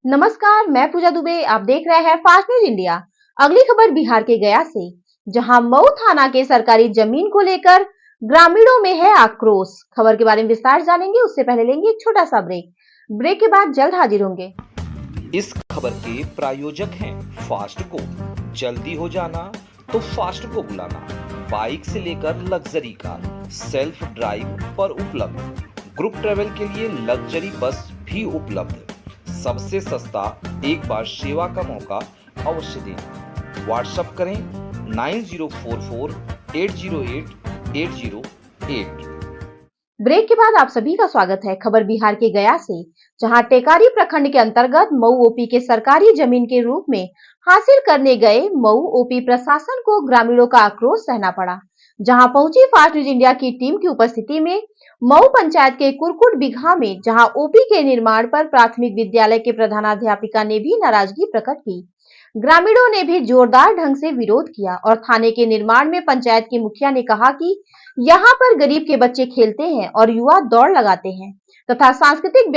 नमस्कार, मैं पूजा दुबे। आप देख रहे हैं फास्ट न्यूज इंडिया। अगली खबर बिहार के गया से, जहां मऊ थाना के सरकारी जमीन को लेकर ग्रामीणों में है आक्रोश। खबर के बारे में विस्तार जानेंगे, उससे पहले लेंगे एक छोटा सा ब्रेक के बाद जल्द हाजिर होंगे। इस खबर के प्रायोजक हैं फास्ट को। जल्दी हो जाना तो फास्ट को बुलाना। बाइक से लेकर लग्जरी कार, सेल्फ ड्राइव पर उपलब्ध। ग्रुप ट्रेवल के लिए लग्जरी बस भी उपलब्ध। सबसे सस्ता एक बार सेवा का मौका अवश्य दें। व्हाट्सएप करें 9044808808। ब्रेक के बाद आप सभी का स्वागत है। खबर बिहार के गया से, जहां टेकारी प्रखंड के अंतर्गत मऊ ओपी के सरकारी जमीन के रूप में हासिल करने गए मऊ ओपी प्रशासन को ग्रामीणों का आक्रोश सहना पड़ा। जहां पहुंची फास्ट न्यूज इंडिया की टीम की उपस्थिति में मऊ पंचायत के कुरकुट बिघा में, जहां ओपी के निर्माण पर प्राथमिक विद्यालय के प्रधानाध्यापिका ने भी नाराजगी प्रकट की। ग्रामीणों ने भी जोरदार ढंग से विरोध किया और थाने के निर्माण में पंचायत के मुखिया ने कहा कि यहाँ पर गरीब के बच्चे खेलते हैं और युवा दौड़ लगाते हैं तथा सांस्कृतिक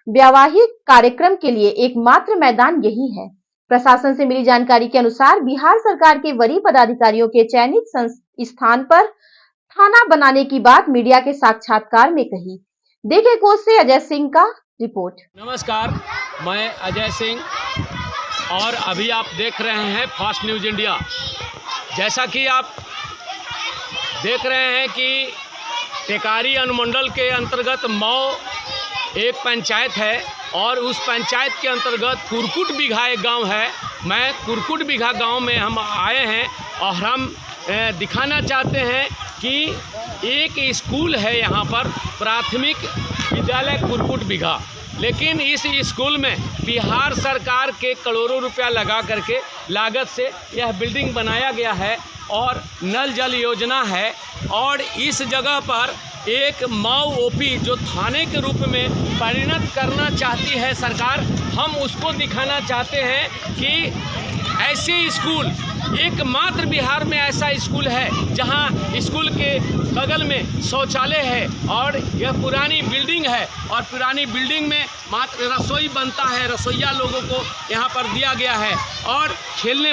वैवाहिक कार्यक्रम के लिए एकमात्र मैदान यही है। प्रशासन से मिली जानकारी के अनुसार बिहार सरकार के वरीय पदाधिकारियों के चयनित स्थान पर थाना बनाने की बात मीडिया के साक्षात्कार में कही। देखे कोच से अजय सिंह का रिपोर्ट। नमस्कार, मैं अजय सिंह और अभी आप देख रहे हैं फास्ट न्यूज इंडिया। जैसा कि आप देख रहे हैं कि टेकारी अनुमंडल के अंतर्गत मऊ एक पंचायत है और उस पंचायत के अंतर्गत कुरकुट बिघा एक गांव है। मैं कुरकुट बिघा गांव में हम आए हैं और हम दिखाना चाहते हैं कि एक स्कूल है यहाँ पर, प्राथमिक विद्यालय कुरकुट बिघा। लेकिन इस स्कूल में बिहार सरकार के करोड़ों रुपया लगा करके लागत से यह बिल्डिंग बनाया गया है और नल जल योजना है। और इस जगह पर एक मऊ ओपी जो थाने के रूप में परिणत करना चाहती है सरकार, हम उसको दिखाना चाहते हैं कि ऐसे स्कूल एकमात्र बिहार में ऐसा स्कूल है जहां स्कूल के बगल में शौचालय है और यह पुरानी बिल्डिंग है और पुरानी बिल्डिंग में मात्र रसोई बनता है। रसोइया लोगों को यहाँ पर दिया गया है और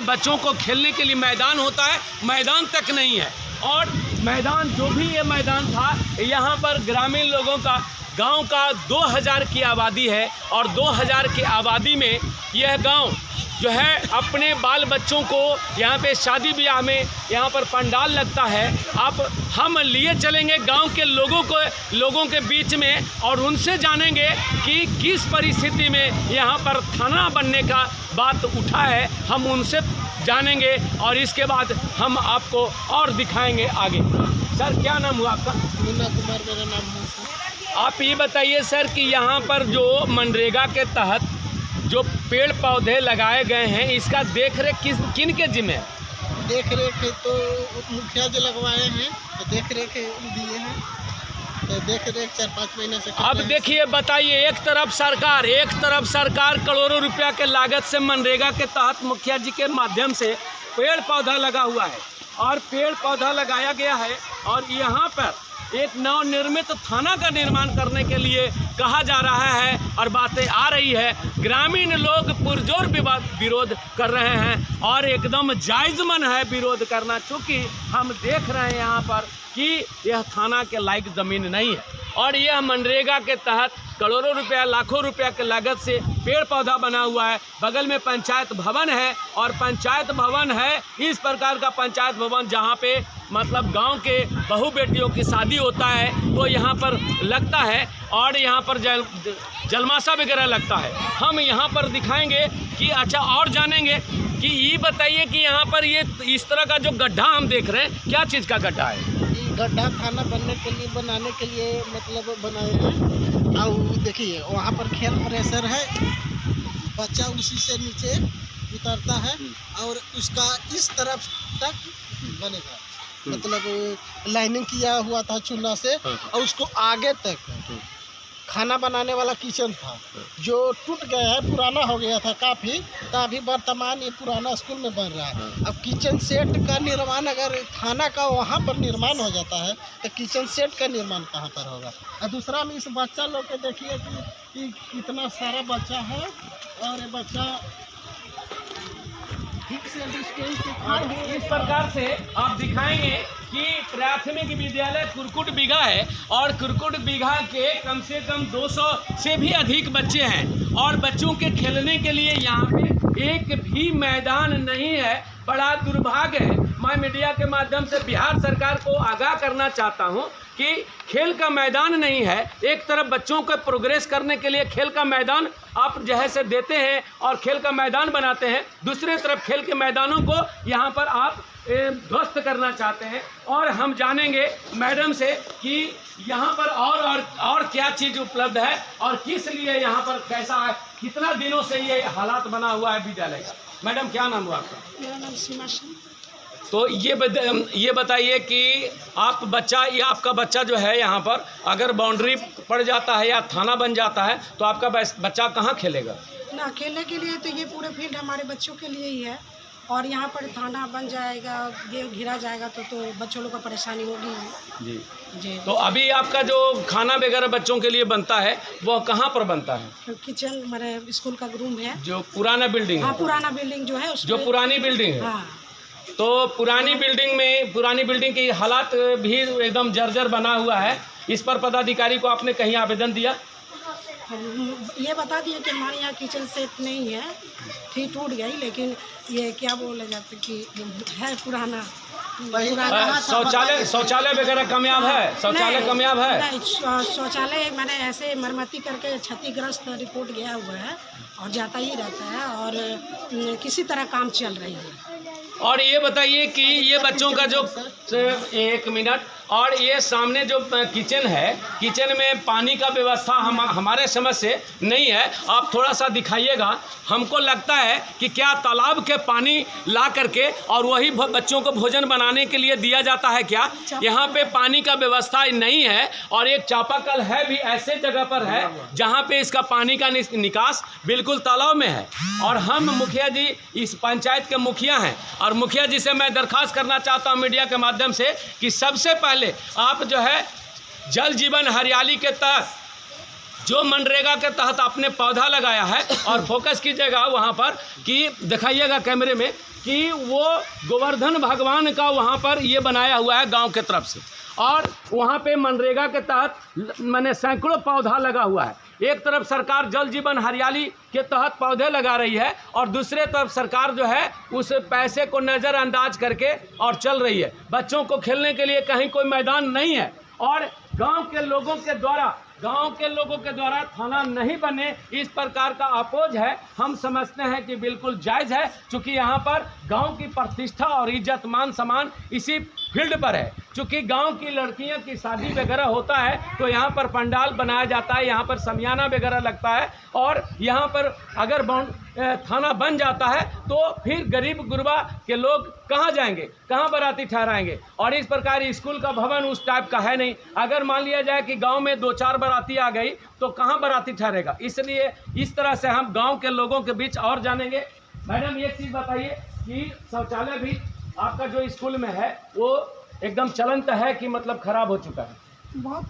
बच्चों को खेलने के लिए मैदान होता है, मैदान तक नहीं है। और मैदान जो भी ये मैदान था, यहाँ पर ग्रामीण लोगों का गांव का 2000 की आबादी है और 2000 की आबादी में यह गांव जो है अपने बाल बच्चों को यहाँ पे शादी ब्याह में यहाँ पर पंडाल लगता है। अब हम लिए चलेंगे गांव के लोगों के बीच में और उनसे जानेंगे कि किस परिस्थिति में यहाँ पर थाना बनने का बात उठा है। हम उनसे जानेंगे और इसके बाद हम आपको और दिखाएंगे आगे। सर, क्या नाम हुआ आपका? मुन्ना कुमार मेरा नाम है सर। आप ये बताइए सर कि यहाँ पर जो मनरेगा के तहत जो पेड़ पौधे लगाए गए हैं, इसका देख रेख किन के जिम्मे है? देख रेख तो मुखिया जी लगवाए हैं, तो देख रेख दिए हैं, तो देख रेख 4-5 महीने से। अब देखिए, बताइए, एक तरफ सरकार करोड़ों रुपया के लागत से मनरेगा के तहत मुखिया जी के माध्यम से पेड़ पौधा लगा हुआ है और पेड़ पौधा लगाया गया है और यहाँ पर एक नवनिर्मित थाना का निर्माण करने के लिए कहा जा रहा है और बातें आ रही है। ग्रामीण लोग पुरजोर विरोध कर रहे हैं और एकदम जायज़मन है विरोध करना, क्योंकि हम देख रहे हैं यहाँ पर कि यह थाना के लायक ज़मीन नहीं है और यह मनरेगा के तहत करोड़ों रुपया, लाखों रुपया के लागत से पेड़ पौधा बना हुआ है। बगल में पंचायत भवन है और पंचायत भवन है इस प्रकार का पंचायत भवन जहाँ पे मतलब गांव के बहू बेटियों की शादी होता है तो यहाँ पर लगता है और यहाँ पर जलमाशा वगैरह लगता है। हम यहाँ पर दिखाएंगे कि अच्छा, और जानेंगे कि ये बताइए कि यहाँ पर ये इस तरह का जो गड्ढा हम देख रहे हैं, क्या चीज़ का गड्ढा है? गड्ढा थाना बनाने के लिए मतलब बनाए हैं। और देखिए वहाँ पर खेल प्रेशर है, बच्चा उसी से नीचे उतरता है और उसका इस तरफ तक बनेगा, मतलब लाइनिंग किया हुआ था चूना से और उसको आगे तक खाना बनाने वाला किचन था जो टूट गया है, पुराना हो गया था काफ़ी, तो अभी वर्तमान ये पुराना स्कूल में बन रहा है। अब किचन सेट का निर्माण, अगर खाना का वहाँ पर निर्माण हो जाता है तो किचन सेट का निर्माण कहाँ पर होगा? और दूसरा में इस बच्चा लोग के देखिए कि कितना सारा बच्चा है और ये बच्चा ठीक से डिस्टेंस से खा और इस प्रकार से आप दिखाएंगे कि प्राथमिक विद्यालय कुरकुट बीघा है और कुरकुट बीघा के कम से कम 200 से भी अधिक बच्चे हैं और बच्चों के खेलने के लिए यहाँ पे एक भी मैदान नहीं है। बड़ा दुर्भाग्य है। मैं मीडिया के माध्यम से बिहार सरकार को आगाह करना चाहता हूँ कि खेल का मैदान नहीं है। एक तरफ बच्चों को प्रोग्रेस करने के लिए खेल का मैदान आप जो है से देते हैं और खेल का मैदान बनाते हैं, दूसरे तरफ खेल के मैदानों को यहाँ पर आप ध्वस्त करना चाहते हैं। और हम जानेंगे मैडम से कि यहाँ पर और क्या चीज़ उपलब्ध है और किस लिए यहाँ पर कैसा है, कितना दिनों से ये हालात बना हुआ है विद्यालय का। मैडम क्या नाम हुआ आपका? मेरा नाम सीमा सिंह। तो ये बताइए कि आप बच्चा या आपका बच्चा जो है यहाँ पर अगर बाउंड्री पड़ जाता है या थाना बन जाता है तो आपका बच्चा कहाँ खेलेगा? ना खेलने के लिए तो ये पूरे फील्ड हमारे बच्चों के लिए ही है और यहाँ पर थाना बन जाएगा, ये घिरा जाएगा तो बच्चों लोग को परेशानी होगी। जी जी। तो अभी आपका जो खाना वगैरह बच्चों के लिए बनता है वो कहाँ पर बनता है? तो किचन हमारे स्कूल का रूम है, जो पुराना बिल्डिंग है। हाँ पुराना बिल्डिंग जो है जो पुरानी बिल्डिंग है। हाँ। तो पुरानी बिल्डिंग की हालात भी एकदम जर्जर बना हुआ है। इस पर पदाधिकारी को आपने कहीं आवेदन दिया? ये बता दिए कि हमारे यहाँ किचन सेट नहीं है, थी टूट गई, लेकिन ये क्या बोला जाता कि है पुराना शौचालय वगैरह कामयाब है? शौचालय कामयाब है? नहीं, शौचालय मैंने ऐसे मरम्मती करके क्षतिग्रस्त रिपोर्ट गया हुआ है और जाता ही रहता है और किसी तरह काम चल रही है। और ये बताइए कि ये बच्चों का जो 1 मिनट और ये सामने जो किचन है, किचन में पानी का व्यवस्था हमारे समझ से नहीं है। आप थोड़ा सा दिखाइएगा। हमको लगता है कि क्या तालाब के पानी ला करके और वही बच्चों को भोजन बनाने के लिए दिया जाता है क्या? यहाँ पे पानी का व्यवस्था नहीं है और एक चापाकल है भी ऐसे जगह पर है जहाँ पे इसका पानी का निकास बिल्कुल तालाब में है। और हम मुखिया जी इस पंचायत के मुखिया हैं और मुखिया जी से मैं दरख्वास्त करना चाहता हूँ मीडिया के माध्यम से कि सबसे पहले आप जो है जल जीवन हरियाली के तहत जो मनरेगा के तहत आपने पौधा लगाया है और फोकस कीजिएगा वहाँ पर कि दिखाइएगा कैमरे में कि वो गोवर्धन भगवान का वहाँ पर ये बनाया हुआ है गांव के तरफ से और वहाँ पे मनरेगा के तहत मैंने सैकड़ों पौधा लगा हुआ है। एक तरफ सरकार जल जीवन हरियाली के तहत पौधे लगा रही है और दूसरे तरफ सरकार जो है उस पैसे को नज़रअंदाज करके और चल रही है। बच्चों को खेलने के लिए कहीं कोई मैदान नहीं है और गांव के लोगों के द्वारा थाना नहीं बने, इस प्रकार का अपोज है। हम समझते हैं कि बिल्कुल जायज़ है, चूँकि यहाँ पर गांव की प्रतिष्ठा और इज्जत मान सम्मान इसी फील्ड पर है। चूँकि गांव की लड़कियों की शादी वगैरह होता है तो यहाँ पर पंडाल बनाया जाता है, यहाँ पर समियाना वगैरह लगता है और यहाँ पर अगर थाना बन जाता है तो फिर गरीब गुरबा के लोग कहाँ जाएंगे, कहाँ बाराती ठहराएंगे। और इस प्रकार स्कूल का भवन उस टाइप का है नहीं। अगर मान लिया जाए कि गांव में 2-4 बाराती आ गई तो कहाँ बाराती ठहरेगा। इसलिए इस तरह से हम गांव के लोगों के बीच और जानेंगे। मैडम एक चीज़ बताइए कि शौचालय भी आपका जो स्कूल में है वो एकदम चलंत है कि मतलब खराब हो चुका है? बहुत